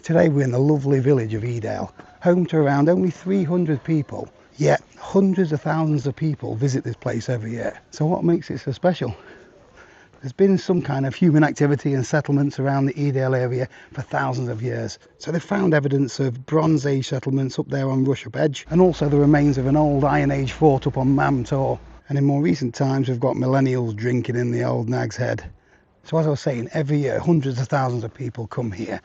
Today we're in the lovely village of Edale, home to around only 300 people, yet hundreds of thousands of people visit this place every year. So what makes it so special? There's been some kind of human activity and settlements around the Edale area for thousands of years. So they've found evidence of Bronze Age settlements up there on Rushup Edge, and also the remains of an old Iron Age fort up on Mam Tor. And in more recent times we've got millennials drinking in the old Nag's Head. So as I was saying, every year hundreds of thousands of people come here,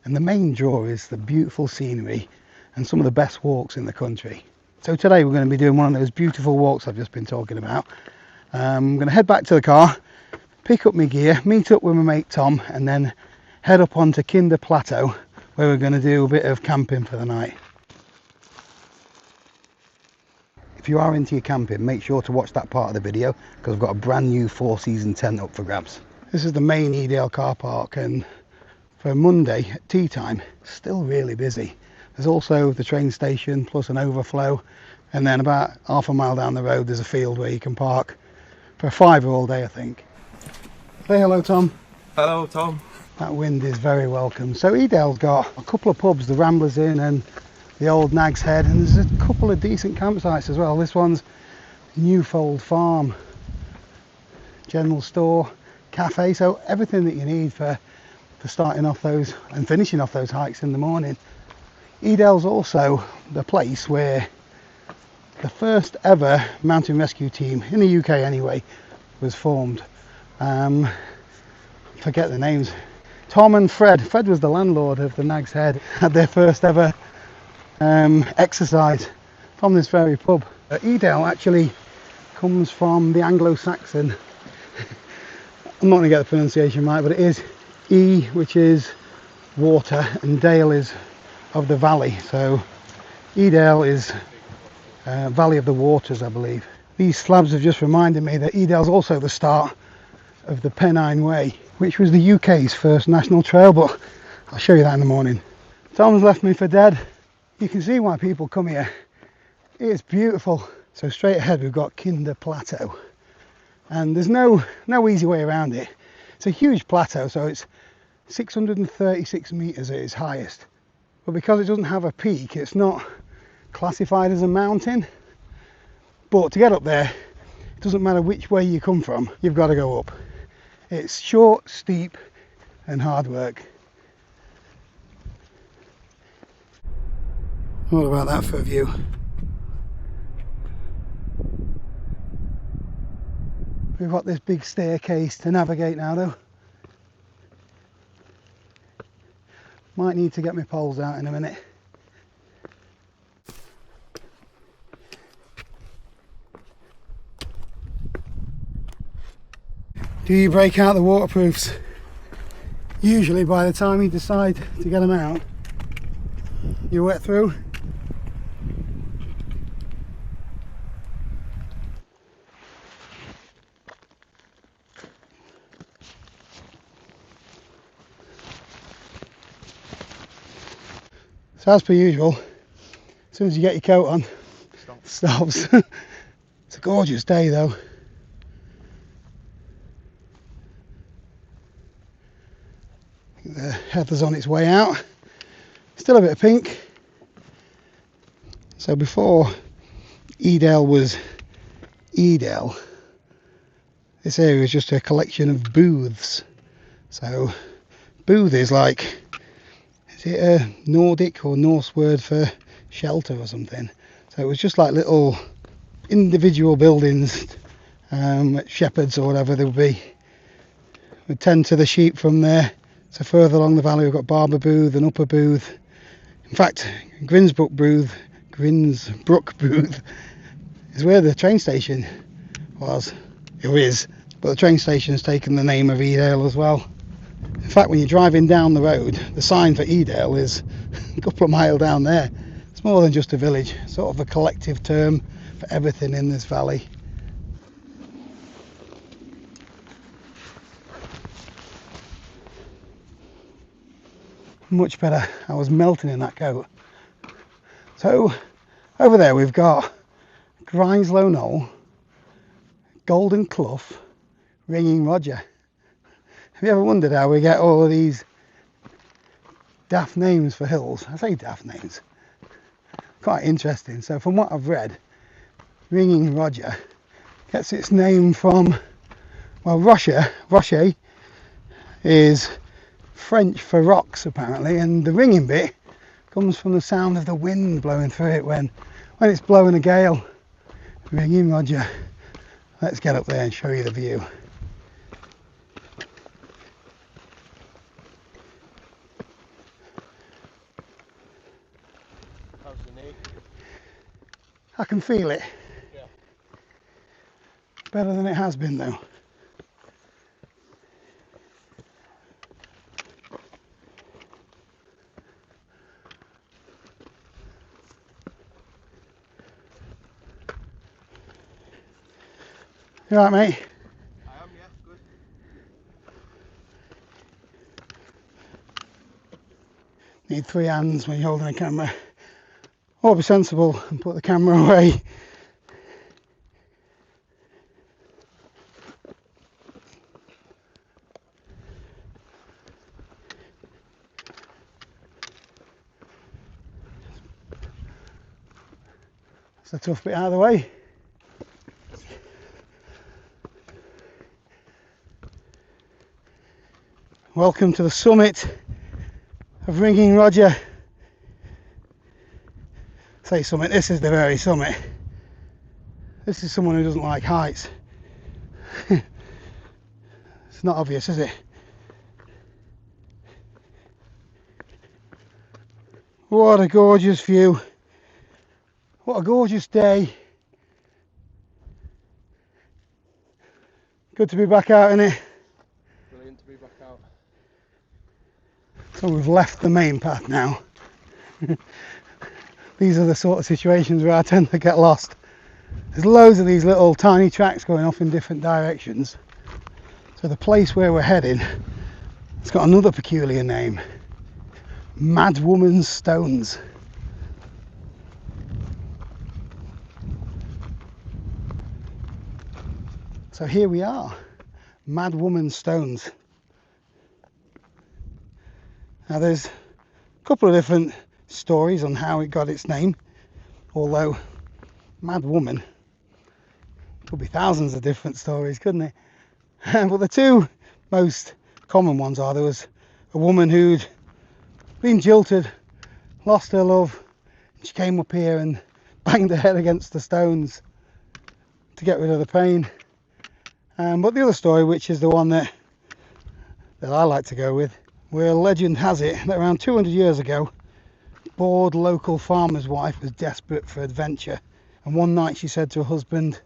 and the main draw is the beautiful scenery and some of the best walks in the country. So today we're going to be doing one of those beautiful walks I've just been talking about. I'm going to head back to the car, pick up my gear, meet up with my mate Tom, and then head up onto Kinder Plateau, where we're going to do a bit of camping for the night. If you are into your camping, make sure to watch that part of the video, because I've got a brand new 4-season tent up for grabs. This is the main Edale car park, and for Monday at tea time, still really busy. There's also the train station plus an overflow, and then about half a mile down the road there's a field where you can park for a £5 all day, I think. Say hello, Tom. Hello, Tom. That wind is very welcome. So Edale's got a couple of pubs, the Ramblers Inn and the old Nag's Head, and there's a couple of decent campsites as well. This one's Newfold Farm, general store, cafe, so everything that you need for starting off those and finishing off those hikes in the morning. Edale's also the place where the first ever mountain rescue team, in the UK anyway, was formed. Forget the names. Tom and Fred. Fred was the landlord of the Nag's Head, had their first ever exercise from this very pub. Edale actually comes from the Anglo-Saxon, I'm not going to get the pronunciation right, but it is E, which is water, and Dale is of the valley. So Edale is Valley of the Waters, I believe. These slabs have just reminded me that Edale's also the start of the Pennine Way, which was the UK's first national trail, but I'll show you that in the morning. Tom's left me for dead. You can see why people come here. It's beautiful. So straight ahead we've got Kinder Plateau, and there's no easy way around it. It's a huge plateau, so it's 636 meters at its highest, but because it doesn't have a peak, it's not classified as a mountain. But to get up there, it doesn't matter which way you come from, you've got to go up. It's short, steep and hard work. What about that for a view? We've got this big staircase to navigate now though. Might need to get my poles out in a minute. Do you break out the waterproofs? Usually by the time you decide to get them out, you're wet through. So as per usual, as soon as you get your coat on, it stops. It's a gorgeous day though. The heather's on its way out. Still a bit of pink. So before Edale was Edale, this area was just a collection of booths. So booth is like, is it a Nordic or Norse word for shelter or something? So it was just like little individual buildings, shepherds or whatever they would be, would tend to the sheep from there. So further along the valley we've got Barber Booth and Upper Booth. In fact, Grinsbrook Booth is where the train station was. It is, but the train station has taken the name of Edale as well. In fact, when you're driving down the road, the sign for Edale is a couple of miles down there. It's more than just a village, sort of a collective term for everything in this valley. Much better. I was melting in that coat. So over there we've got Grinslow Knoll, Golden Clough, Ringing Roger. Have you ever wondered how we get all of these daft names for hills. I say daft names. Quite interesting. So from what I've read, Ringing Roger gets its name from, well, rocher is French for rocks apparently, and the ringing bit comes from the sound of the wind blowing through it when it's blowing a gale. Ringing Roger. Let's get up there and show you the view. How's the knee? I can feel it. Yeah. Better than it has been though. You alright, mate? I am, yeah, good. Need 3 hands when you're holding a camera. Or be sensible and put the camera away. That's the tough bit out of the way. Welcome to the summit of Ringing Roger. Say summit, this is the very summit. This is someone who doesn't like heights. It's not obvious, is it? What a gorgeous view. What a gorgeous day. Good to be back out in it. Brilliant to be back out. So we've left the main path now. These are the sort of situations where I tend to get lost. There's loads of these little tiny tracks going off in different directions. So the place where we're heading, it's got another peculiar name. Madwoman's Stones. So here we are, Madwoman Stones. Now there's a couple of different stories on how it got its name, although Madwoman, could be thousands of different stories, couldn't it? But the two most common ones are there was a woman who'd been jilted, lost her love, and she came up here and banged her head against the stones to get rid of the pain. But the other story, which is the one that I like to go with, where legend has it that around 200 years ago, a bored local farmer's wife was desperate for adventure, and one night she said to her husband,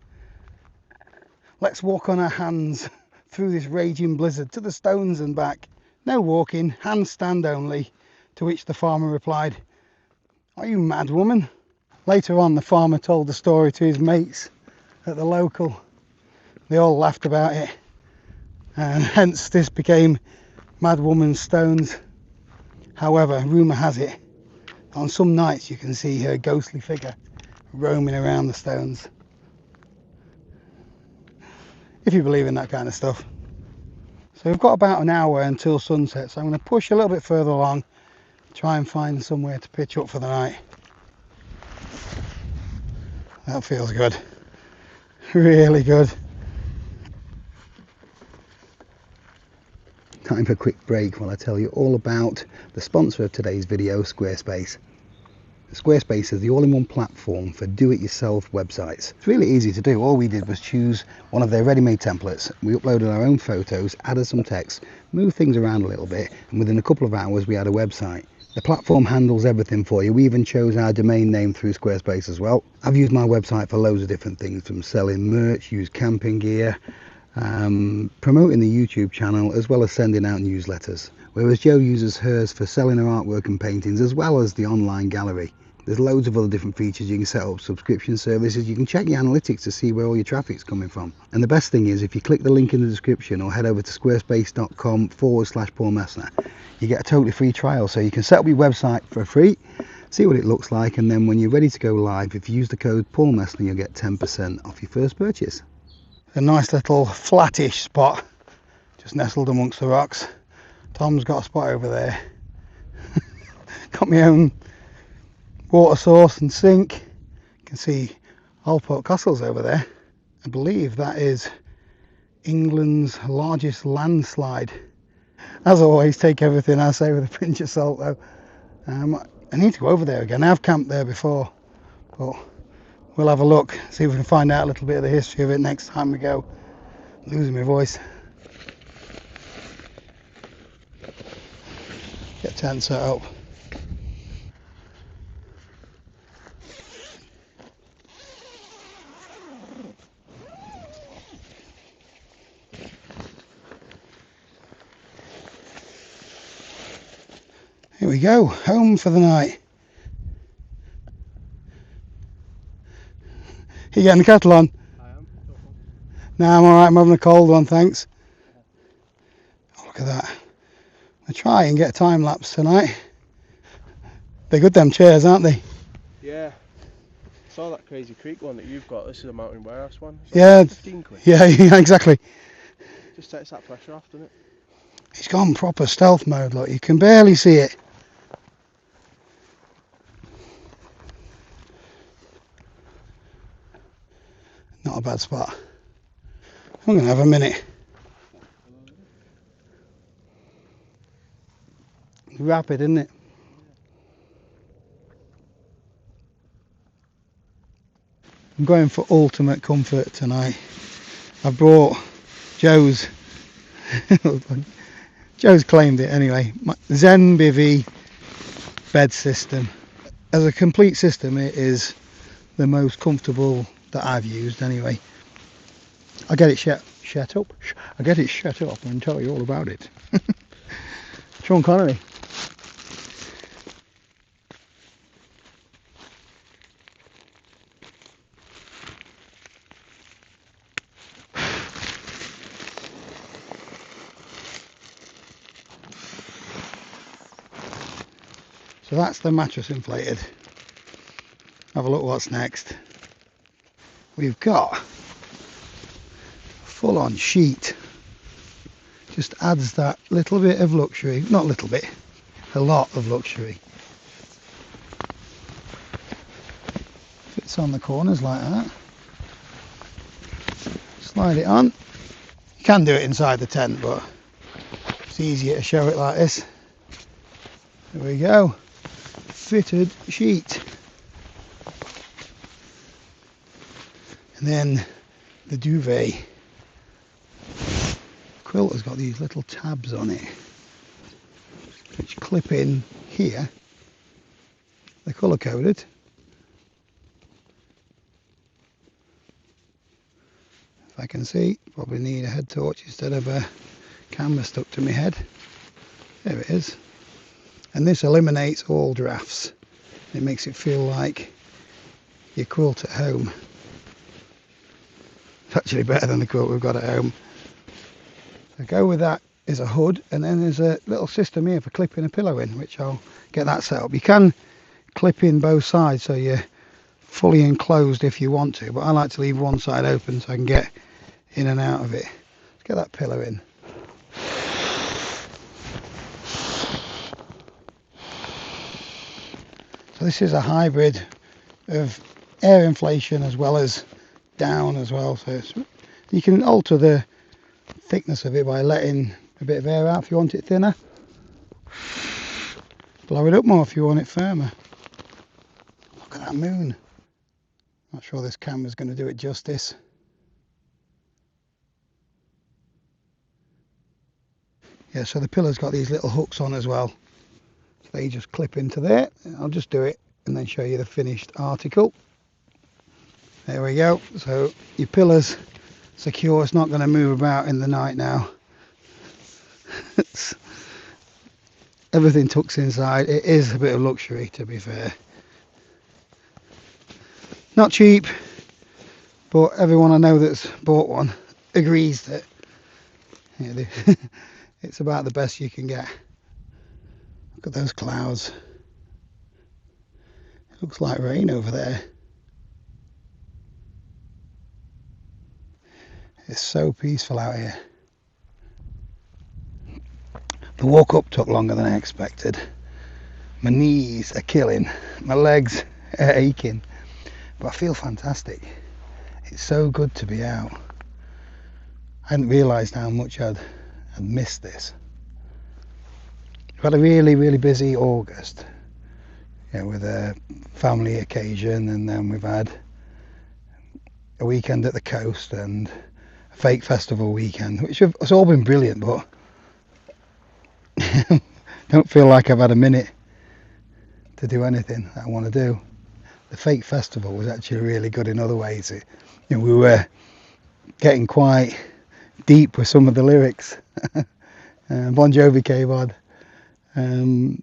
"Let's walk on our hands through this raging blizzard to the stones and back. No walking, handstand only." To which the farmer replied, "Are you mad, woman?" Later on, the farmer told the story to his mates at the local. They all laughed about it, and hence this became Madwoman's Stones. However, rumour has it, on some nights you can see her ghostly figure roaming around the stones. If you believe in that kind of stuff. So we've got about an hour until sunset, so I'm going to push a little bit further along, try and find somewhere to pitch up for the night. That feels good. Really good. Time for a quick break while I tell you all about the sponsor of today's video, Squarespace. Squarespace is the all-in-one platform for do-it-yourself websites. It's really easy to do. All we did was choose one of their ready-made templates. We uploaded our own photos, added some text, moved things around a little bit, and within a couple of hours we had a website. The platform handles everything for you. We even chose our domain name through Squarespace as well. I've used my website for loads of different things, from selling merch, used camping gear, promoting the YouTube channel, as well as sending out newsletters. Whereas Jo uses hers for selling her artwork and paintings, as well as the online gallery. There's loads of other different features. You can set up subscription services, you can check your analytics to see where all your traffic's coming from. And the best thing is, if you click the link in the description or head over to squarespace.com/Paul Messner, you get a totally free trial, so you can set up your website for free, see what it looks like, and then when you're ready to go live, if you use the code Paul Messner, you'll get 10% off your first purchase. A nice little flattish spot, just nestled amongst the rocks. Tom's got a spot over there. got my own water source and sink. You can see Allport Castle's over there. I believe that is England's largest landslide. As always, take everything I say with a pinch of salt though. I need to go over there again. I've camped there before, but we'll have a look, see if we can find out a little bit of the history of it next time we go. Losing my voice. Get tent set up. Here we go, home for the night. You getting the kettle on? I am. No, I'm alright, I'm having a cold one, thanks. Oh, look at that. I'll try and get a time lapse tonight. They're good, them chairs, aren't they? Yeah. I saw that Crazy Creek one that you've got. This is a Mountain Warehouse one. It's Yeah. like 15 quid. Yeah, exactly. Just takes that pressure off, doesn't it? It's gone proper stealth mode, look, you can barely see it. Not a bad spot. I'm going to have a minute. Rapid, isn't it? I'm going for ultimate comfort tonight. I've brought Joe's claimed it anyway, my Zenbivy bed system. As a complete system, it is the most comfortable that I've used anyway. I'll get it shut up. I'll get it shut up and tell you all about it. Sean Connery. So that's the mattress inflated. Have a look what's next. We've got full-on sheet. Just adds that little bit of luxury, not little bit, a lot of luxury. Fits on the corners like that. Slide it on. You can do it inside the tent, but it's easier to show it like this. There we go. Fitted sheet. And then the duvet. Quilt has got these little tabs on it which clip in here. They're colour coded. If I can see, probably need a head torch instead of a camera stuck to my head. There it is. And this eliminates all drafts. It makes it feel like your quilt at home. It's actually better than the quilt we've got at home. So go with that is a hood, and then there's a little system here for clipping a pillow in, which I'll get that set up. You can clip in both sides so you're fully enclosed if you want to, but I like to leave one side open so I can get in and out of it. Let's get that pillow in. So this is a hybrid of air inflation as well as down as well. So you can alter the thickness of it by letting a bit of air out if you want it thinner. Blow it up more if you want it firmer. Look at that moon. Not sure this camera's going to do it justice. Yeah, so the pillow's got these little hooks on as well. So they just clip into there. I'll just do it and then show you the finished article. There we go. So your pillow's secure. It's not going to move about in the night now. Everything tucks inside. It is a bit of luxury, to be fair. Not cheap, but everyone I know that's bought one agrees that it's about the best you can get. Look at those clouds. It looks like rain over there. It's so peaceful out here. The walk up took longer than I expected. My knees are killing, my legs are aching, but I feel fantastic. It's so good to be out. I hadn't realised how much I'd missed this. We've had a really busy August, with a family occasion, and then we've had a weekend at the coast and a fake festival weekend, which has all been brilliant, but don't feel like I've had a minute to do anything that I want to do. The fake festival was actually really good in other ways. We were getting quite deep with some of the lyrics. Bon Jovi came on.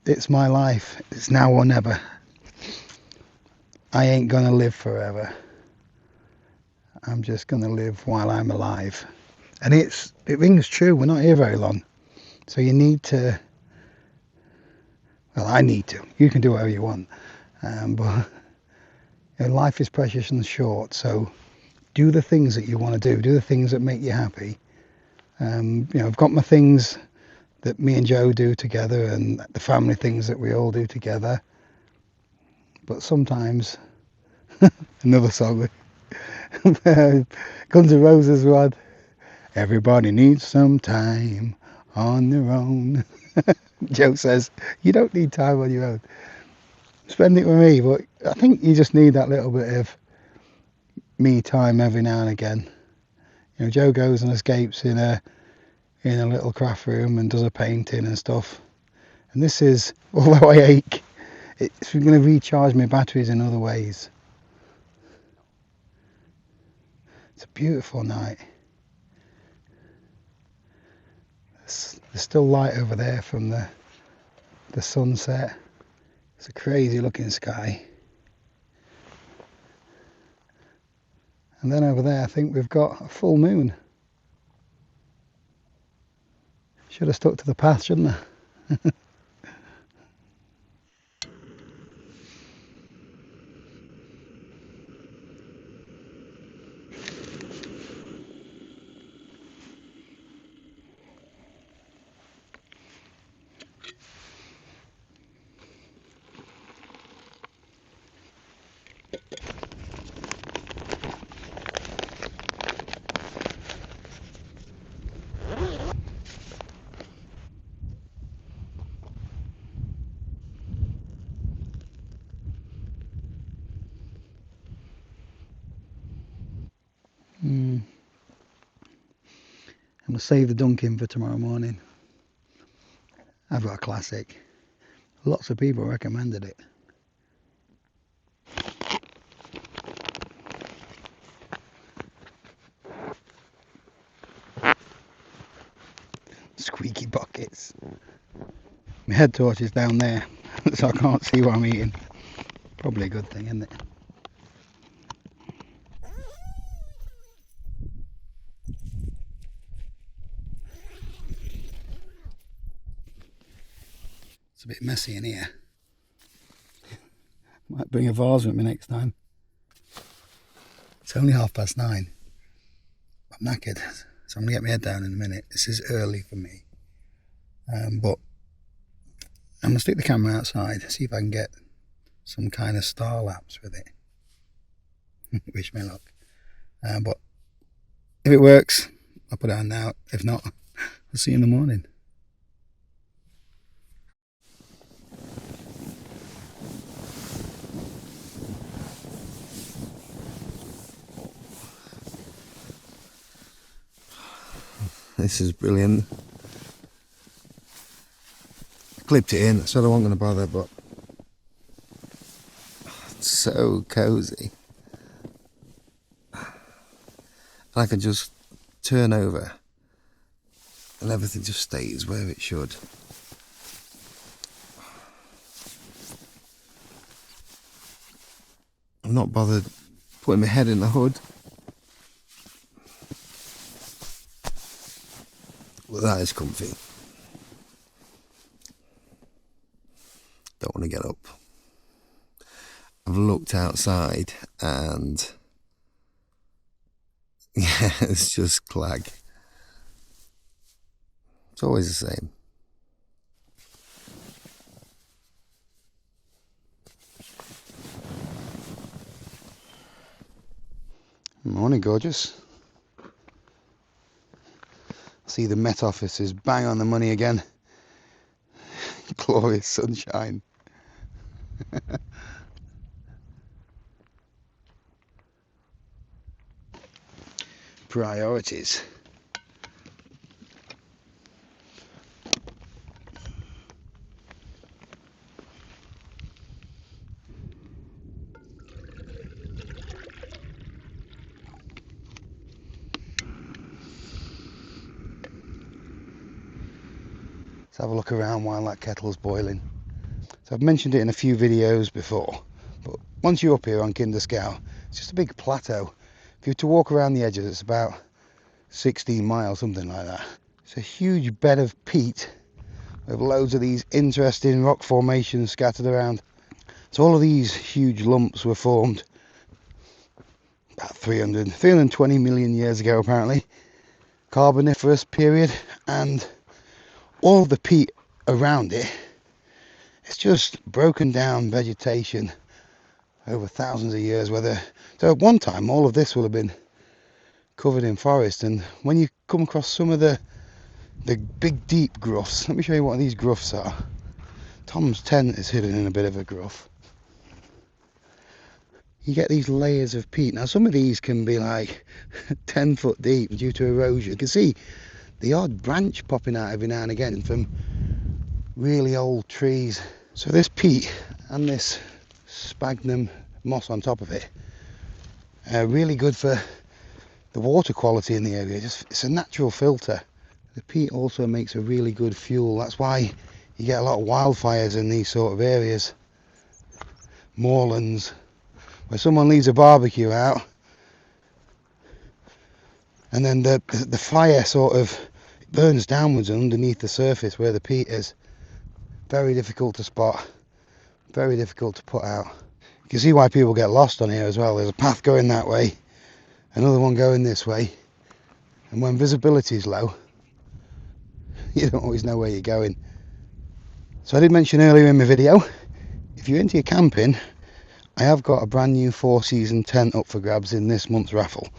It's my life. It's now or never. I ain't gonna live forever. I'm just gonna live while I'm alive. And it rings true. We're not here very long, so you need to. Well, I need to. You can do whatever you want, but life is precious and short. So do the things that you want to do. Do the things that make you happy. I've got my things that me and Joe do together, and the family things that we all do together. But sometimes, another song, Guns N' Roses one, everybody needs some time on their own. Joe says, you don't need time on your own. Spend it with me, but I think you just need that little bit of me time every now and again. Joe goes and escapes in a little craft room and does a painting and stuff. And this is, although I ache, it's going to recharge my batteries in other ways. It's a beautiful night. There's still light over there from the sunset. It's a crazy looking sky. And then over there I think we've got a full moon. Should have stuck to the path, shouldn't I? I'm going to save the dunking for tomorrow morning. I've got a classic. Lots of people recommended it. Squeaky buckets. My head torch is down there, so I can't see what I'm eating. Probably a good thing, isn't it? It's a bit messy in here. Might bring a vase with me next time. It's only 9:30. I'm knackered, so I'm going to get my head down in a minute. This is early for me. But I'm going to stick the camera outside, see if I can get some kind of star lapse with it. Wish me luck. But if it works, I'll put it on now. If not, I'll see you in the morning. This is brilliant. I clipped it in, so I wasn't going to bother, but it's so cosy. I can just turn over and everything just stays where it should. I'm not bothered putting my head in the hood. Well, that is comfy. Don't want to get up. I've looked outside and yeah, it's just clag. It's always the same. Morning, gorgeous. See the Met Office is bang on the money again. Glorious sunshine. Priorities. Let's have a look around while that kettle's boiling. So I've mentioned it in a few videos before, but once you're up here on Kinder Scout, it's just a big plateau. If you were to walk around the edges, it's about 16 miles, something like that. It's a huge bed of peat with loads of these interesting rock formations scattered around. So all of these huge lumps were formed about 320 million years ago apparently. Carboniferous period, and all the peat around it, it's just broken down vegetation over thousands of years. So at one time all of this will have been covered in forest, and when you come across some of the big deep groughs, let me show you what these groughs are. Tom's tent is hidden in a bit of a groove. You get these layers of peat. Now some of these can be like 10 foot deep due to erosion. You can see the odd branch popping out every now and again from really old trees. So this peat and this sphagnum moss on top of it are really good for the water quality in the area. It's a natural filter. The peat also makes a really good fuel. That's why you get a lot of wildfires in these sort of areas. Moorlands, where someone leaves a barbecue out and then the fire sort of burns downwards underneath the surface where the peat is. Very difficult to spot, very difficult to put out. You can see why people get lost on here as well. There's a path going that way, another one going this way, and when visibility is low, you don't always know where you're going. So I did mention earlier in my video, if you're into your camping, I have got a brand new 4-season tent up for grabs in this month's raffle.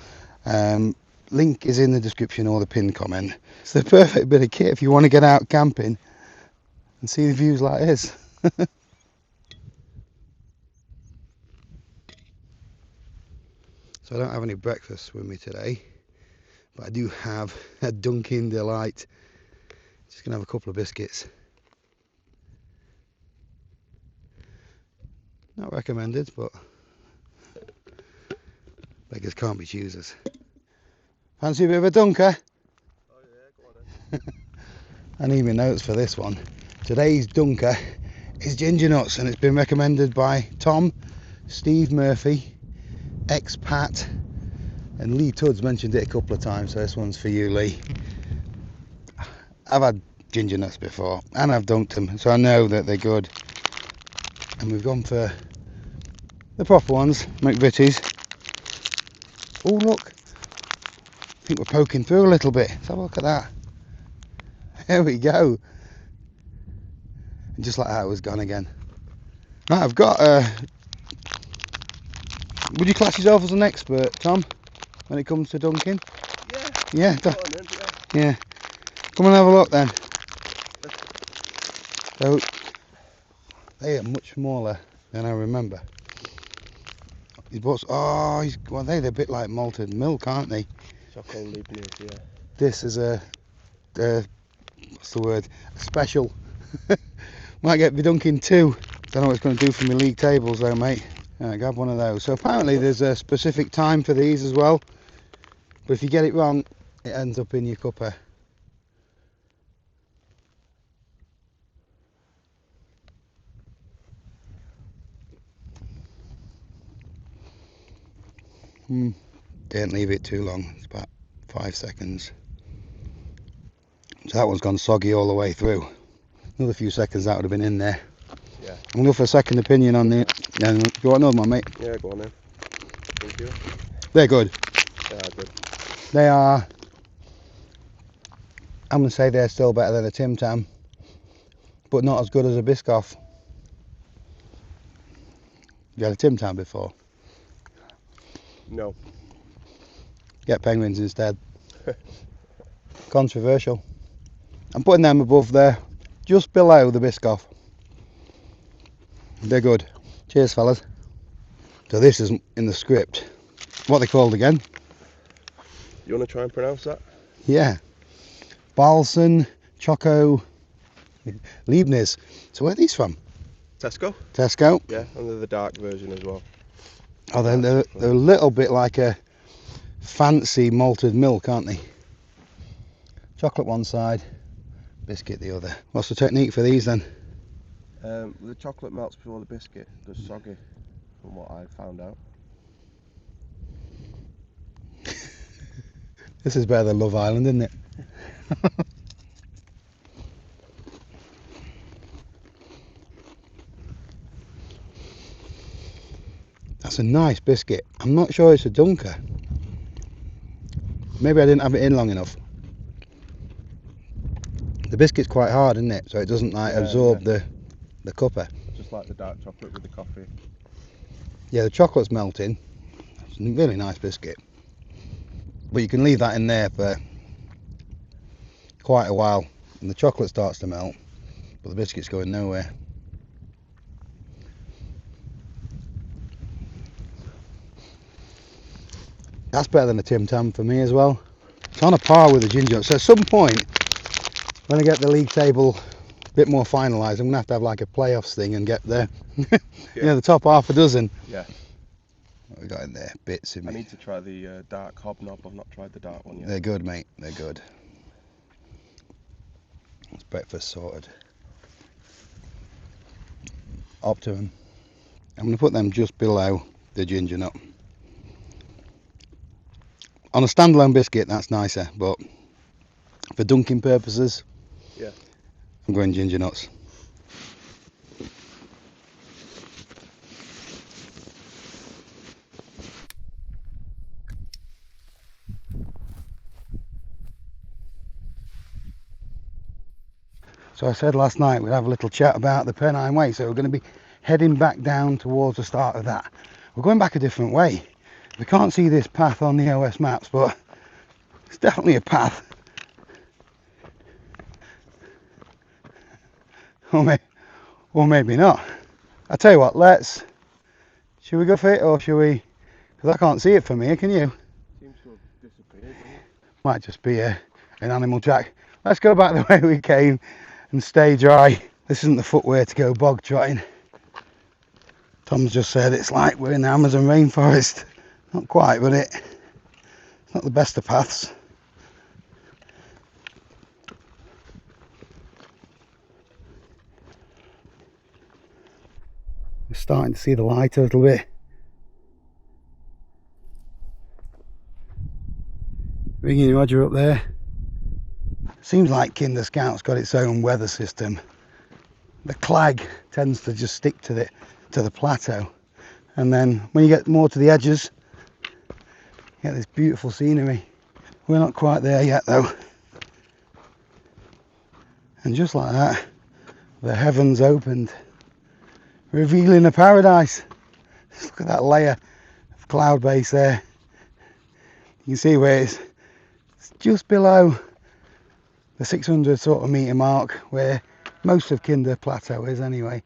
Link is in the description or the pinned comment. It's the perfect bit of kit if you want to get out camping and see the views like this. So I don't have any breakfast with me today, but I do have a Dunkin' Delight. Just gonna have a couple of biscuits. Not recommended, but beggars can't be choosers. Fancy a bit of a dunker? Oh yeah, go on then. I need my notes for this one. Today's dunker is ginger nuts, and it's been recommended by Tom, Steve Murphy, Expat, and Lee Tudds mentioned it a couple of times, so this one's for you, Lee. I've had ginger nuts before and I've dunked them, so I know that they're good. And we've gone for the proper ones, McVitie's. Oh look, I think we're poking through a little bit. Let's have a look at that. There we go. And just like that, it was gone again. Right, I've got would you class yourself as an expert, Tom, when it comes to dunking? Yeah. Yeah. Go on then, yeah. Yeah. Come and have a look then. So they are much smaller than I remember. Well, they're a bit like malted milk, aren't they? Chocolate leibniz, yeah. This is a what's the word? A special. Might get me dunking two. Don't know what it's going to do for my league tables though, mate. Grab one of those. So apparently there's a specific time for these as well. But if you get it wrong, it ends up in your cuppa. Don't leave it too long. It's about 5 seconds. So that one's gone soggy all the way through. Another few seconds that would have been in there. Yeah. I'm going to go for a second opinion on the. Yeah, you want another one, mate? Yeah, go on then. Thank you. They're good. They are good. They are. I'm going to say they're still better than a Tim Tam, but not as good as a Biscoff. You had a Tim Tam before? No. Get penguins instead. Controversial. I'm putting them above there, just below the Biscoff. They're good. Cheers, fellas. So this isn't in the script. What are they called again? You want to try and pronounce that? Yeah. Balsan Choco Leibniz. So where are these from? Tesco? Tesco. Yeah, and they're the dark version as well. Oh, they're a little bit like a fancy malted milk, aren't they? Chocolate one side, biscuit the other. What's the technique for these then? The chocolate melts before the biscuit. Goes soggy, from what I found out. This is better than Love Island, isn't it? That's a nice biscuit. I'm not sure it's a dunker. Maybe I didn't have it in long enough. The biscuit's quite hard, isn't it? So it doesn't like absorb the cuppa. Just like the dark chocolate with the coffee. Yeah, the chocolate's melting. It's a really nice biscuit. But you can leave that in there for quite a while and the chocolate starts to melt, but the biscuit's going nowhere. That's better than a Tim Tam for me as well. It's on a par with the ginger nut. So at some point, when I get the league table a bit more finalised, I'm going to have like a playoffs thing and get the, you know, the top half a dozen. Yeah. What we got in there? Bits in I me. need to try the dark hobnob. I've not tried the dark one yet. They're good, mate. They're good. It's breakfast sorted. Optimum. I'm going to put them just below the ginger nut. On a standalone biscuit, that's nicer, but for dunking purposes, yeah, I'm going ginger nuts. So I said last night we'd have a little chat about the Pennine Way, so we're going to be heading back down towards the start of that. We're going back a different way. We can't see this path on the OS maps, but it's definitely a path. Or maybe not. I tell you what, should we go for it, or should we, because I can't see it from here, can you? Seems to have disappeared, doesn't it? Might just be an animal track. Let's go back the way we came and stay dry. This isn't the footwear to go bog trotting. Tom's just said it's like we're in the Amazon rainforest. Not quite, but it's not the best of paths. We're starting to see the light a little bit. Ringing Roger up there. Seems like Kinder Scout's got its own weather system. The clag tends to just stick to the plateau, and then when you get more to the edges, you get this beautiful scenery. We're not quite there yet though. And just like that, the heavens opened, revealing a paradise. Just look at that layer of cloud base there. You can see where it's just below the 600 sort of metre mark, where most of Kinder Plateau is anyway.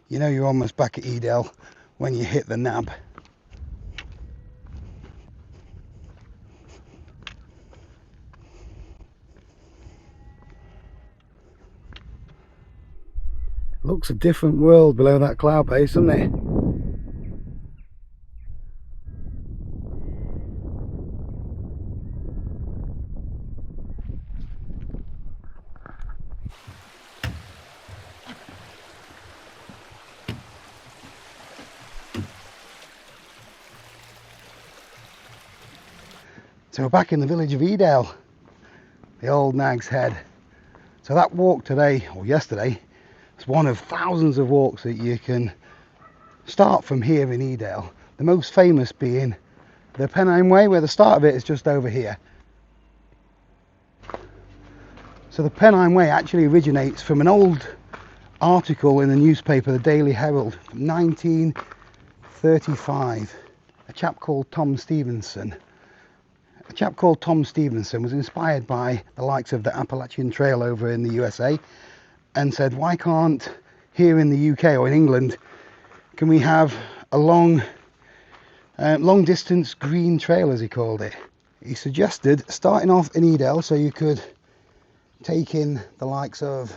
You know you're almost back at Edale when you hit the nab. Looks a different world below that cloud base, doesn't it? So we're back in the village of Edale, the old Nag's Head. So that walk today, or yesterday, is one of thousands of walks that you can start from here in Edale. The most famous being the Pennine Way, where the start of it is just over here. So the Pennine Way actually originates from an old article in the newspaper, the Daily Herald, from 1935. A chap called Tom Stevenson. A chap called Tom Stevenson was inspired by the likes of the Appalachian Trail over in the USA and said, why can't here in the UK or in England, can we have a long distance green trail, as he called it. He suggested starting off in Edale, so you could take in the likes of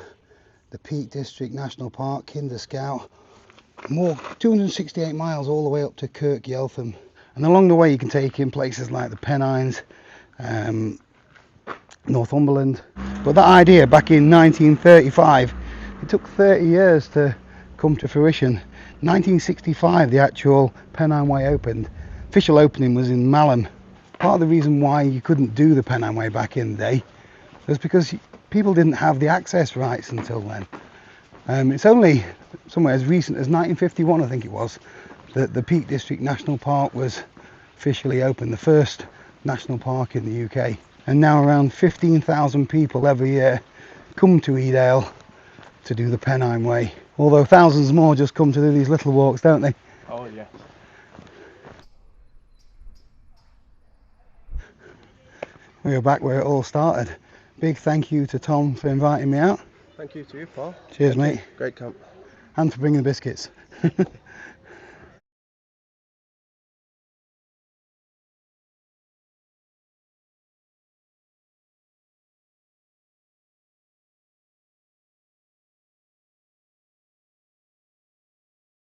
the Peak District National Park, Kinder Scout, more 268 miles all the way up to Kirk Yeltham. And along the way you can take in places like the Pennines, Northumberland. But that idea back in 1935, it took 30 years to come to fruition. 1965 the actual Pennine Way opened. Official opening was in Malham. Part of the reason why you couldn't do the Pennine Way back in the day was because people didn't have the access rights until then. It's only somewhere as recent as 1951, I think it was, that the Peak District National Park was officially opened, the first national park in the UK. And now around 15,000 people every year come to Edale to do the Pennine Way. Although thousands more just come to do these little walks, don't they? Oh yeah. We're back where it all started. Big thank you to Tom for inviting me out. Thank you to you, Paul. Cheers, Thank mate. you. Great camp. And for bringing the biscuits.